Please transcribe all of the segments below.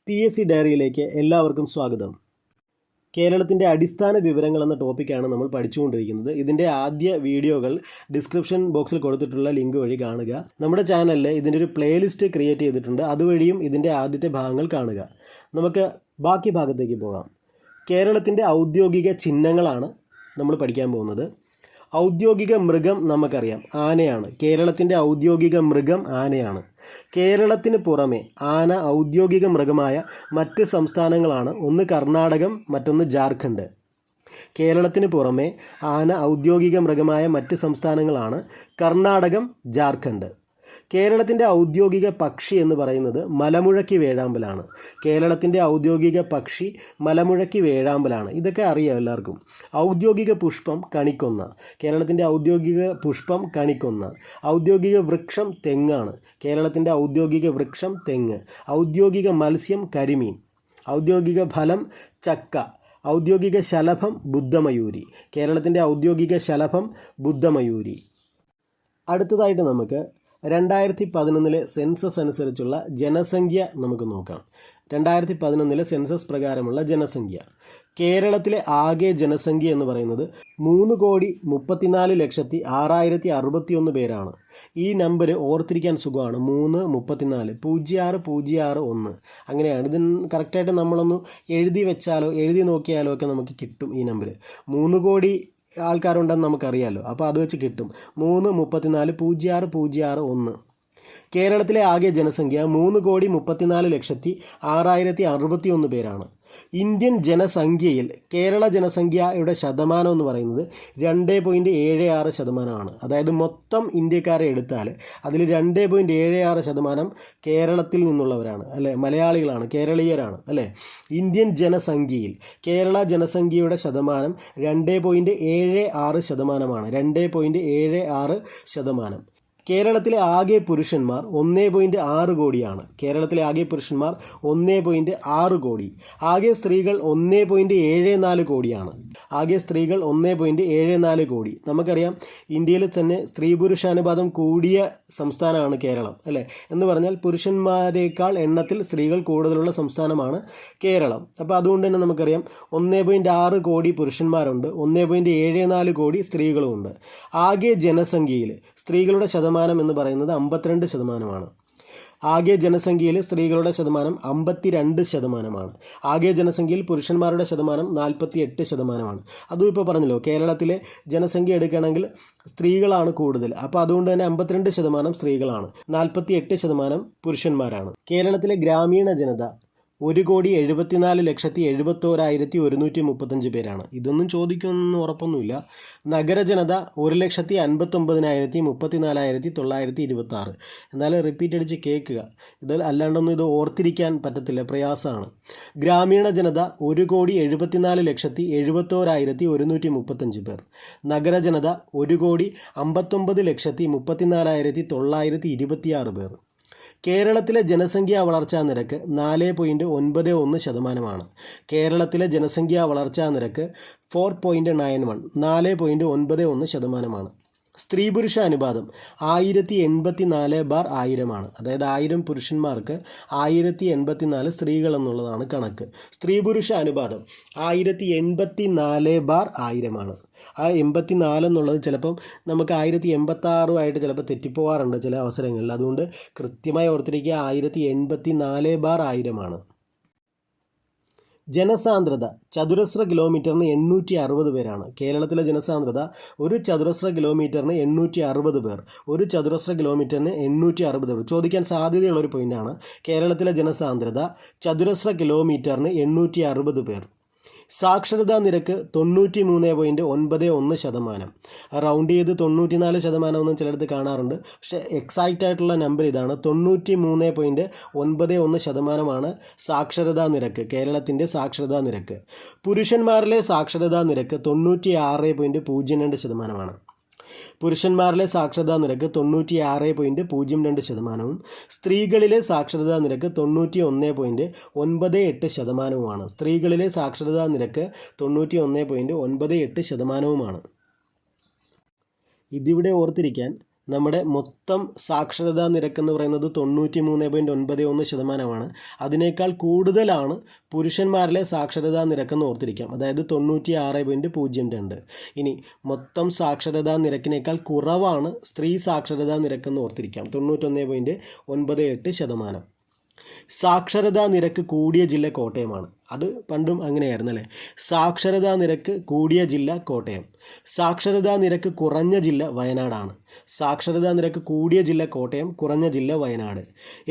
PSC ഡയറിയിലേക്ക് എല്ലാവർക്കും സ്വാഗതം. കേരളത്തിൻ്റെ അടിസ്ഥാന വിവരങ്ങൾ എന്ന ടോപ്പിക്കാണ് നമ്മൾ പഠിച്ചുകൊണ്ടിരിക്കുന്നത്. ഇതിൻ്റെ ആദ്യ വീഡിയോകൾ ഡിസ്ക്രിപ്ഷൻ ബോക്സിൽ കൊടുത്തിട്ടുള്ള ലിങ്ക് വഴി കാണുക. നമ്മുടെ ചാനലിൽ ഇതിൻ്റെ ഒരു പ്ലേലിസ്റ്റ് ക്രിയേറ്റ് ചെയ്തിട്ടുണ്ട്, അതുവഴിയും ഇതിൻ്റെ ആദ്യത്തെ ഭാഗങ്ങൾ കാണുക. നമുക്ക് ബാക്കി ഭാഗത്തേക്ക് പോകാം. കേരളത്തിൻ്റെ ഔദ്യോഗിക ചിഹ്നങ്ങളാണ് നമ്മൾ പഠിക്കാൻ പോകുന്നത്. ഔദ്യോഗിക മൃഗം നമുക്കറിയാം, ആനയാണ്. കേരളത്തിൻ്റെ ഔദ്യോഗിക മൃഗം ആനയാണ്. കേരളത്തിന് പുറമെ ആന ഔദ്യോഗിക മൃഗമായ മറ്റ് സംസ്ഥാനങ്ങളാണ്. ഒന്ന് കർണാടകം, മറ്റൊന്ന് ജാർഖണ്ഡ്. കേരളത്തിന് പുറമെ ആന ഔദ്യോഗിക മൃഗമായ മറ്റ് സംസ്ഥാനങ്ങളാണ് കർണാടകം, ജാർഖണ്ഡ്. കേരളത്തിൻ്റെ ഔദ്യോഗിക പക്ഷി എന്ന് പറയുന്നത് മലമുഴക്കി വേഴാമ്പലാണ്. കേരളത്തിൻ്റെ ഔദ്യോഗിക പക്ഷി മലമുഴക്കി വേഴാമ്പലാണ്. ഇതൊക്കെ അറിയാം എല്ലാവർക്കും. ഔദ്യോഗിക പുഷ്പം കണിക്കൊന്ന. കേരളത്തിൻ്റെ ഔദ്യോഗിക പുഷ്പം കണിക്കൊന്ന. ഔദ്യോഗിക വൃക്ഷം തെങ്ങാണ്. കേരളത്തിൻ്റെ ഔദ്യോഗിക വൃക്ഷം തെങ്ങ്. ഔദ്യോഗിക മത്സ്യം കരിമീൻ. ഔദ്യോഗിക ഫലം ചക്ക. ഔദ്യോഗിക ശലഭം ബുദ്ധമയൂരി. കേരളത്തിൻ്റെ ഔദ്യോഗിക ശലഭം ബുദ്ധമയൂരി. അടുത്തതായിട്ട് നമുക്ക് 2011 സെൻസസ് അനുസരിച്ചുള്ള ജനസംഖ്യ നമുക്ക് നോക്കാം. 2011 സെൻസസ് പ്രകാരമുള്ള ജനസംഖ്യ. കേരളത്തിലെ ആകെ ജനസംഖ്യ എന്ന് പറയുന്നത് 3,34,06,061 പേരാണ്. ഈ നമ്പർ ഓർത്തിരിക്കാൻ സുഖമാണ്. 334 06061 അങ്ങനെയാണ്. ഇത് കറക്റ്റായിട്ട് നമ്മളൊന്ന് എഴുതി വെച്ചാലോ എഴുതി നോക്കിയാലോ ഒക്കെ നമുക്ക് കിട്ടും. ഈ നമ്പർ 3 കോടി ആൾക്കാരുണ്ടെന്ന് നമുക്കറിയാമല്ലോ, അപ്പോൾ അത് വെച്ച് കിട്ടും. 334,06061. കേരളത്തിലെ ആകെ ജനസംഖ്യ 3,34,06,061 പേരാണ്. ഇന്ത്യൻ ജനസംഖ്യയിൽ കേരള ജനസംഖ്യയുടെ ശതമാനം എന്ന് പറയുന്നത് 2.76%. അതായത് മൊത്തം ഇന്ത്യക്കാരെ എടുത്താൽ അതിൽ 2.76% കേരളത്തിൽ നിന്നുള്ളവരാണ്, അല്ലേ? മലയാളികളാണ്, കേരളീയരാണ്, അല്ലേ? ഇന്ത്യൻ ജനസംഖ്യയിൽ കേരള ജനസംഖ്യയുടെ ശതമാനം 2.76%. 2.76%. കേരളത്തിലെ ആകെ പുരുഷന്മാർ 1.6 കോടിയാണ്. കേരളത്തിലെ ആകെ പുരുഷന്മാർ 1.6 കോടി. ആകെ സ്ത്രീകൾ 1.74 കോടിയാണ്. ആകെ സ്ത്രീകൾ 1.74 കോടി. നമുക്കറിയാം, ഇന്ത്യയിൽ തന്നെ സ്ത്രീ പുരുഷ അനുപാതം കൂടിയ സംസ്ഥാനമാണ് കേരളം, അല്ലേ? എന്ന് പറഞ്ഞാൽ പുരുഷന്മാരെക്കാൾ എണ്ണത്തിൽ സ്ത്രീകൾ കൂടുതലുള്ള സംസ്ഥാനമാണ് കേരളം. അപ്പോൾ അതുകൊണ്ട് തന്നെ നമുക്കറിയാം 1.6 കോടി പുരുഷന്മാരുണ്ട്, 1.74 കോടി സ്ത്രീകളുമുണ്ട്. ആകെ ജനസംഖ്യയിൽ സ്ത്രീകളുടെ ശതമാനം എന്ന് പറയുന്നത് 52%. ആകെ ജനസംഖ്യയിൽ സ്ത്രീകളുടെ ശതമാനം 52%. ആകെ ജനസംഖ്യയിൽ പുരുഷന്മാരുടെ ശതമാനം 48%. അതും ഇപ്പോൾ പറഞ്ഞല്ലോ, കേരളത്തിലെ ജനസംഖ്യ എടുക്കുകയാണെങ്കിൽ സ്ത്രീകളാണ് കൂടുതൽ. അപ്പോൾ അതുകൊണ്ട് തന്നെ 52% സ്ത്രീകളാണ്, 48% പുരുഷന്മാരാണ്. കേരളത്തിലെ ഗ്രാമീണ ജനത 1,74,71,135 പേരാണ്. ഇതൊന്നും ചോദിക്കുമെന്ന് ഉറപ്പൊന്നുമില്ല. നഗരജനത 1,59,34,926. എന്നാലും റിപ്പീറ്റ് അടിച്ച് കേൾക്കുക, ഇത് അല്ലാണ്ടൊന്നും ഇത് ഓർത്തിരിക്കാൻ പറ്റത്തില്ല, പ്രയാസമാണ്. ഗ്രാമീണ ജനത 1,74,71,135 പേർ. നഗരജനത 1,59,34,926 പേർ. കേരളത്തിലെ ജനസംഖ്യാ വളർച്ചാ നിരക്ക് 4.91%. കേരളത്തിലെ ജനസംഖ്യാ വളർച്ചാ നിരക്ക് 4.91, 4.91%. സ്ത്രീ പുരുഷ അനുപാതം 1084/1000. അതായത് 1000 പുരുഷന്മാർക്ക് 1084 സ്ത്രീകൾ എന്നുള്ളതാണ് കണക്ക്. സ്ത്രീ പുരുഷ അനുപാതം 1084/1000. ആ 84 എന്നുള്ളത് ചിലപ്പം നമുക്ക് 1086 ചിലപ്പോൾ തെറ്റിപ്പോകാറുണ്ട് ചില അവസരങ്ങളിൽ. അതുകൊണ്ട് കൃത്യമായി ഓർത്തിരിക്കുക, 1084/1000. ജനസാന്ദ്രത ചതുരശ്ര കിലോമീറ്ററിന് 860 പേരാണ്. കേരളത്തിലെ ജനസാന്ദ്രത ഒരു ചതുരശ്ര കിലോമീറ്ററിന് 860 പേർ. ഒരു ചതുരശ്ര കിലോമീറ്ററിന് 860 പേർ. ചോദിക്കാൻ സാധ്യതയുള്ളൊരു പോയിൻ്റാണ്. കേരളത്തിലെ ജനസാന്ദ്രത ചതുരശ്ര കിലോമീറ്ററിന് 860 പേർ. സാക്ഷരതാ നിരക്ക് 93.91%. റൗണ്ട് ചെയ്ത് 94% ഒന്നും ചിലയിടത്ത് കാണാറുണ്ട്. പക്ഷേ എക്സാക്റ്റ് ആയിട്ടുള്ള നമ്പർ ഇതാണ്, 93.91% സാക്ഷരതാ നിരക്ക്, കേരളത്തിൻ്റെ സാക്ഷരതാ നിരക്ക്. പുരുഷന്മാരിലെ സാക്ഷരതാ നിരക്ക് 96.02%. പുരുഷന്മാരിലെ സാക്ഷരതാ നിരക്ക് 96.02%. സ്ത്രീകളിലെ സാക്ഷരതാ നിരക്ക് 91.98%. സ്ത്രീകളിലെ സാക്ഷരതാ നിരക്ക് 91.98%. ഇതിവിടെ ഓർത്തിരിക്കാൻ നമ്മുടെ മൊത്തം സാക്ഷരതാ നിരക്ക് എന്ന് പറയുന്നത് 93.91%. അതിനേക്കാൾ കൂടുതലാണ് പുരുഷന്മാരിലെ സാക്ഷരതാ നിരക്കെന്ന് ഓർത്തിരിക്കാം, അതായത് 96.02. ഇനി മൊത്തം സാക്ഷരതാ നിരക്കിനേക്കാൾ കുറവാണ് സ്ത്രീ സാക്ഷരതാ നിരക്കെന്ന് ഓർത്തിരിക്കാം, 91.98%. സാക്ഷരതാ നിരക്ക് കൂടിയ ജില്ല കോട്ടയമാണ്. അത് പണ്ടും അങ്ങനെയായിരുന്നു അല്ലേ. സാക്ഷരതാ നിരക്ക് കൂടിയ ജില്ല കോട്ടയം. സാക്ഷരതാ നിരക്ക് കുറഞ്ഞ ജില്ല വയനാടാണ്. സാക്ഷരതാ നിരക്ക് കൂടിയ ജില്ല കോട്ടയം, കുറഞ്ഞ ജില്ല വയനാട്.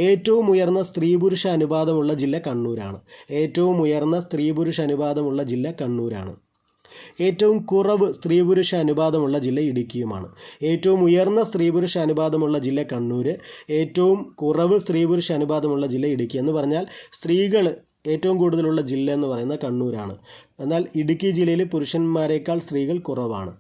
ഏറ്റവും ഉയർന്ന സ്ത്രീ പുരുഷ അനുപാതമുള്ള ജില്ല കണ്ണൂരാണ്. ഏറ്റവും ഉയർന്ന സ്ത്രീ പുരുഷ അനുപാതമുള്ള ജില്ല കണ്ണൂരാണ്. ഏറ്റവും കുറവ് സ്ത്രീ പുരുഷ അനുപാതമുള്ള ജില്ല ഇടുക്കിയുമാണ്. ഏറ്റവും ഉയർന്ന സ്ത്രീ പുരുഷ അനുപാതമുള്ള ജില്ല കണ്ണൂർ, ഏറ്റവും കുറവ് സ്ത്രീ പുരുഷ അനുപാതമുള്ള ജില്ല ഇടുക്കി. എന്ന് പറഞ്ഞാൽ സ്ത്രീകൾ ഏറ്റവും കൂടുതലുള്ള ജില്ല എന്ന് പറയുന്നത് കണ്ണൂരാണ്. എന്നാൽ ഇടുക്കി ജില്ലയിൽ പുരുഷന്മാരെക്കാൾ സ്ത്രീകൾ കുറവാണ്.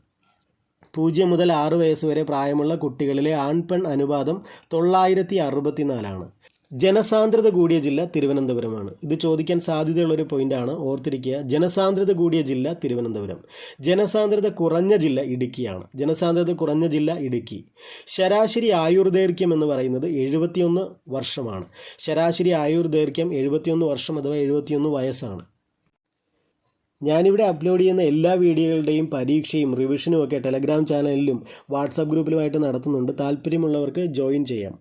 0 മുതൽ 6 വയസ്സ് വരെ പ്രായമുള്ള കുട്ടികളിലെ ആൺപെൺ അനുപാതം 964. ജനസാന്ദ്രത കൂടിയ ജില്ല തിരുവനന്തപുരമാണ്. ഇത് ചോദിക്കാൻ സാധ്യതയുള്ളൊരു പോയിൻ്റാണ്, ഓർത്തിരിക്കുക. ജനസാന്ദ്രത കൂടിയ ജില്ല തിരുവനന്തപുരം. ജനസാന്ദ്രത കുറഞ്ഞ ജില്ല ഇടുക്കിയാണ്. ജനസാന്ദ്രത കുറഞ്ഞ ജില്ല ഇടുക്കി. ശരാശരി ആയുർദൈർഘ്യം എന്ന് പറയുന്നത് 71 വർഷമാണ്. ശരാശരി ആയുർദൈർഘ്യം 71 വർഷം അഥവാ 71 വയസ്സാണ്. ഞാനിവിടെ അപ്ലോഡ് ചെയ്യുന്ന എല്ലാ വീഡിയോകളുടെയും പരീക്ഷയും റിവിഷനും ഒക്കെ ടെലഗ്രാം ചാനലിലും വാട്സാപ്പ് ഗ്രൂപ്പിലുമായിട്ട് നടത്തുന്നുണ്ട്. താല്പര്യമുള്ളവർക്ക് ജോയിൻ ചെയ്യാം.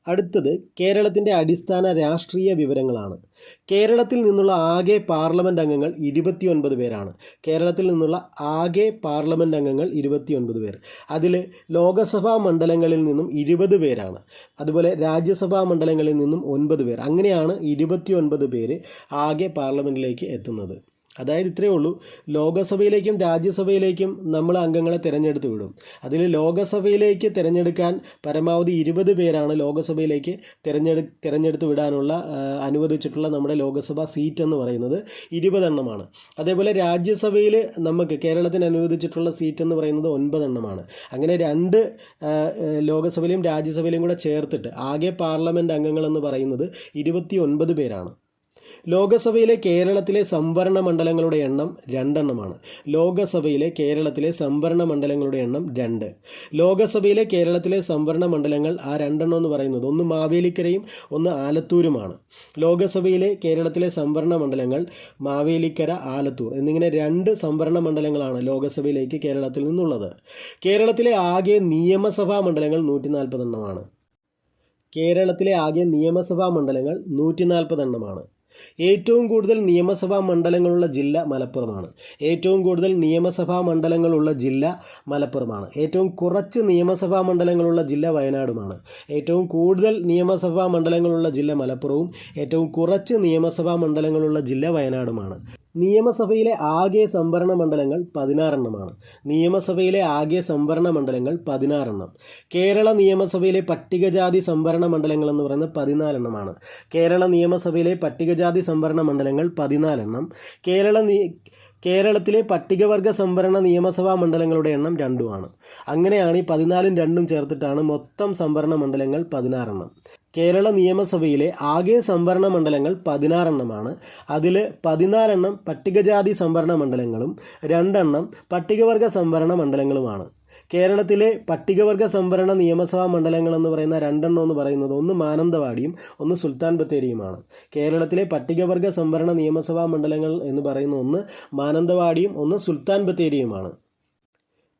അടുത്തത് കേരളത്തിൻ്റെ അടിസ്ഥാന രാഷ്ട്രീയ വിവരങ്ങളാണ്. കേരളത്തിൽ നിന്നുള്ള ആകെ പാർലമെൻറ്റ് അംഗങ്ങൾ 29 പേരാണ്. കേരളത്തിൽ നിന്നുള്ള ആകെ പാർലമെൻറ്റ് അംഗങ്ങൾ 29 പേർ. അതിൽ ലോകസഭാ മണ്ഡലങ്ങളിൽ നിന്നും 20 പേരാണ്. അതുപോലെ രാജ്യസഭാ മണ്ഡലങ്ങളിൽ നിന്നും 9 പേർ. അങ്ങനെയാണ് 29 പേര് ആകെ പാർലമെൻറ്റിലേക്ക് എത്തുന്നത്. അതായത് ഇത്രയേ ഉള്ളൂ. ലോകസഭയിലേക്കും രാജ്യസഭയിലേക്കും നമ്മൾ അംഗങ്ങളെ തിരഞ്ഞെടുത്ത് വിടും. അതിൽ ലോകസഭയിലേക്ക് തിരഞ്ഞെടുക്കാൻ പരമാവധി 20 പേരാണ് ലോകസഭയിലേക്ക് തിരഞ്ഞെടുത്ത് വിടാനുള്ള അനുവദിച്ചിട്ടുള്ള നമ്മുടെ ലോകസഭാ സീറ്റ് എന്ന് പറയുന്നത് 20 എണ്ണമാണ്. അതേപോലെ രാജ്യസഭയിൽ നമുക്ക് കേരളത്തിന് അനുവദിച്ചിട്ടുള്ള സീറ്റ് എന്ന് പറയുന്നത് 9 എണ്ണമാണ്. അങ്ങനെ 2 ലോകസഭയിലും രാജ്യസഭയിലും കൂടെ ചേർത്തിട്ട് ആകെ പാർലമെൻറ്റ് അംഗങ്ങളെന്ന് പറയുന്നത് 29 പേരാണ്. ലോകസഭയിലെ കേരളത്തിലെ സംവരണ മണ്ഡലങ്ങളുടെ എണ്ണം 2 എണ്ണമാണ്. ലോകസഭയിലെ കേരളത്തിലെ സംവരണ മണ്ഡലങ്ങളുടെ എണ്ണം 2. ലോകസഭയിലെ കേരളത്തിലെ സംവരണ മണ്ഡലങ്ങൾ ആ 2 എണ്ണം എന്ന് പറയുന്നത് ഒന്ന് മാവേലിക്കരയും ഒന്ന് ആലത്തൂരുമാണ്. ലോകസഭയിലെ കേരളത്തിലെ സംവരണ മണ്ഡലങ്ങൾ മാവേലിക്കര, ആലത്തൂർ എന്നിങ്ങനെ 2 സംവരണ മണ്ഡലങ്ങളാണ് ലോകസഭയിലേക്ക് കേരളത്തിൽ നിന്നുള്ളത്. കേരളത്തിലെ ആകെ നിയമസഭാ മണ്ഡലങ്ങൾ 140 എണ്ണമാണ്. കേരളത്തിലെ ആകെ നിയമസഭാ മണ്ഡലങ്ങൾ 140 എണ്ണമാണ്. ഏറ്റവും കൂടുതൽ നിയമസഭാ മണ്ഡലങ്ങളുള്ള ജില്ല മലപ്പുറമാണ്. ഏറ്റവും കൂടുതൽ നിയമസഭാ മണ്ഡലങ്ങളുള്ള ജില്ല മലപ്പുറമാണ്. ഏറ്റവും കുറച്ച് നിയമസഭാ മണ്ഡലങ്ങളുള്ള ജില്ല വയനാടുമാണ്. ഏറ്റവും കൂടുതൽ നിയമസഭാ മണ്ഡലങ്ങളുള്ള ജില്ല മലപ്പുറവും ഏറ്റവും കുറച്ച് നിയമസഭാ മണ്ഡലങ്ങളുള്ള ജില്ല വയനാടുമാണ്. നിയമസഭയിലെ ആകെ സംവരണ മണ്ഡലങ്ങൾ 16 എണ്ണമാണ്. നിയമസഭയിലെ ആകെ സംവരണ മണ്ഡലങ്ങൾ 16 എണ്ണം. കേരള നിയമസഭയിലെ പട്ടികജാതി സംവരണ മണ്ഡലങ്ങൾ എന്ന് പറയുന്നത് 14 എണ്ണമാണ്. കേരള നിയമസഭയിലെ പട്ടികജാതി സംവരണ മണ്ഡലങ്ങൾ 14 എണ്ണം. കേരളത്തിലെ പട്ടികവർഗ സംവരണ നിയമസഭാ മണ്ഡലങ്ങളുടെ എണ്ണം 2ആണ്. അങ്ങനെയാണ് ഈ 14ഉം 2ഉം ചേർത്തിട്ടാണ് മൊത്തം സംവരണ മണ്ഡലങ്ങൾ 16 എണ്ണം. കേരള നിയമസഭയിലെ ആകെ സംവരണ മണ്ഡലങ്ങൾ 16 എണ്ണമാണ്. അതിൽ 14 എണ്ണം പട്ടികജാതി സംവരണ മണ്ഡലങ്ങളും 2 എണ്ണം പട്ടികവർഗ സംവരണ മണ്ഡലങ്ങളുമാണ്. കേരളത്തിലെ പട്ടികവർഗ സംവരണ നിയമസഭാ മണ്ഡലങ്ങൾ എന്ന് പറയുന്ന 2 എണ്ണം എന്ന് പറയുന്നത് ഒന്ന് മാനന്തവാടിയും ഒന്ന് സുൽത്താൻ ബത്തേരിയുമാണ്. കേരളത്തിലെ പട്ടികവർഗ സംവരണ നിയമസഭാ മണ്ഡലങ്ങൾ എന്ന് പറയുന്ന ഒന്ന് മാനന്തവാടിയും ഒന്ന് സുൽത്താൻ ബത്തേരിയുമാണ്.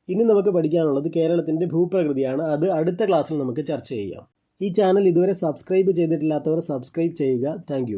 ഇനി നമുക്ക് പഠിക്കാനുള്ളത് കേരളത്തിൻ്റെ ഭൂപ്രകൃതിയാണ്. അത് അടുത്ത ക്ലാസ്സിൽ നമുക്ക് ചർച്ച ചെയ്യാം. ഈ ചാനൽ ഇതുവരെ സബ്സ്ക്രൈബ് ചെയ്തിട്ടില്ലാത്തവർ സബ്സ്ക്രൈബ് ചെയ്യുക. താങ്ക്